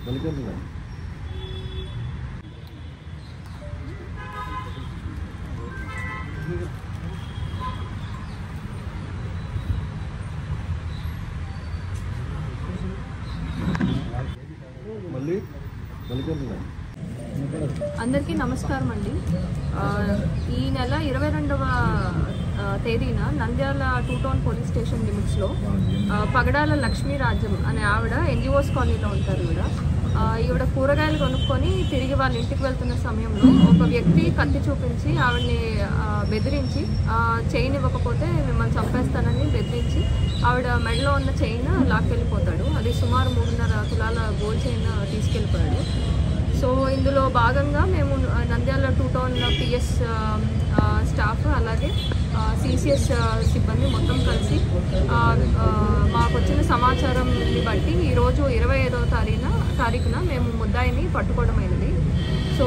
అందరికీ నమస్కారం అండి. ఈ నెల 22వ తేదీన నంద్యాల 2 టౌన్ పోలీస్ స్టేషన్ లిమిట్స్లో పగడాల లక్ష్మీరాజ్యం అనే ఆవిడ ఎన్జిఓస్ కాలనీలో ఉంటారు. ఈవిడ కూరగాయలు కొనుక్కొని తిరిగి వాళ్ళ ఇంటికి వెళ్తున్న సమయంలో ఒక వ్యక్తి కత్తి చూపించి ఆవిడని బెదిరించి చైన్ ఇవ్వకపోతే మిమ్మల్ని చంపేస్తానని బెదిరించి ఆవిడ మెడలో ఉన్న చైన్ లాక్కెళ్ళిపోతాడు. అది సుమారు 3.5 తులాల గోల్డ్ చైన్ తీసుకెళ్ళిపోయాడు. సో ఇందులో భాగంగా మేము నంద్యాల 2 టౌన్ పిఎస్ స్టాఫ్ అలాగే సిసిఎస్ సిబ్బంది మొత్తం కలిసి మాకు వచ్చిన సమాచారంని బట్టి ఈరోజు 25వ తారీఖున మేము ముద్దాయిని పట్టుకోవడమైనది. సో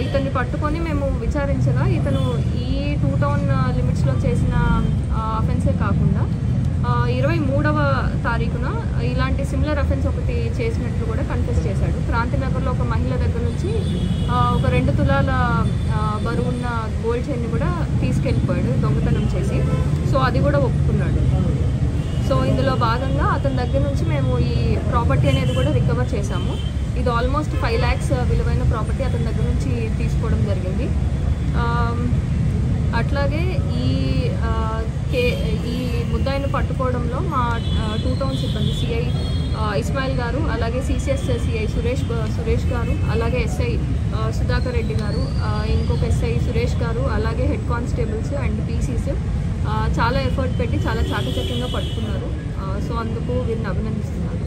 ఇతన్ని పట్టుకొని మేము విచారించగా ఇతను ఈ 2 టౌన్ లిమిట్స్లో చేసిన అఫెన్సే కాకుండా 23వ తారీఖున ఇలాంటి సిమిలర్ అఫెన్స్ ఒకటి చేసినట్లు కూడా కన్ఫెస్ చేశాడు. క్రాంతినగర్లో ఒక మహిళ దగ్గర నుంచి ఒక 2 తులాల బరువున్న గోల్డ్ చైన్ని కూడా తీసుకెళ్ళిపోయాడు దొంగతనం చేసి. సో అది కూడా ఒప్పుకున్నాడు. సో ఇందులో భాగంగా అతని దగ్గర నుంచి మేము ఈ ప్రాపర్టీ అనేది కూడా రికవర్ చేశాము. ఇది ఆల్మోస్ట్ 5 lakhs విలువైన ప్రాపర్టీ అతని దగ్గర నుంచి తీసుకోవడం జరిగింది. అట్లాగే ఈ ముద్దాయిని పట్టుకోవడంలో మా 2 టౌన్ సిబ్బంది సిఐ ఇస్మాయిల్ గారు, అలాగే సిసిఎస్ సిఐ సురేష్ గారు, అలాగే ఎస్ఐ సుధాకర్ రెడ్డి గారు, ఇంకొక ఎస్ఐ సురేష్ గారు, అలాగే హెడ్ కానిస్టేబుల్స్ అండ్ పీసీస్ చాలా ఎఫర్ట్ పెట్టి చాలా చాకచక్యంగా పట్టుకున్నారు. సో అందుకు వీరిని అభినందిస్తున్నారు.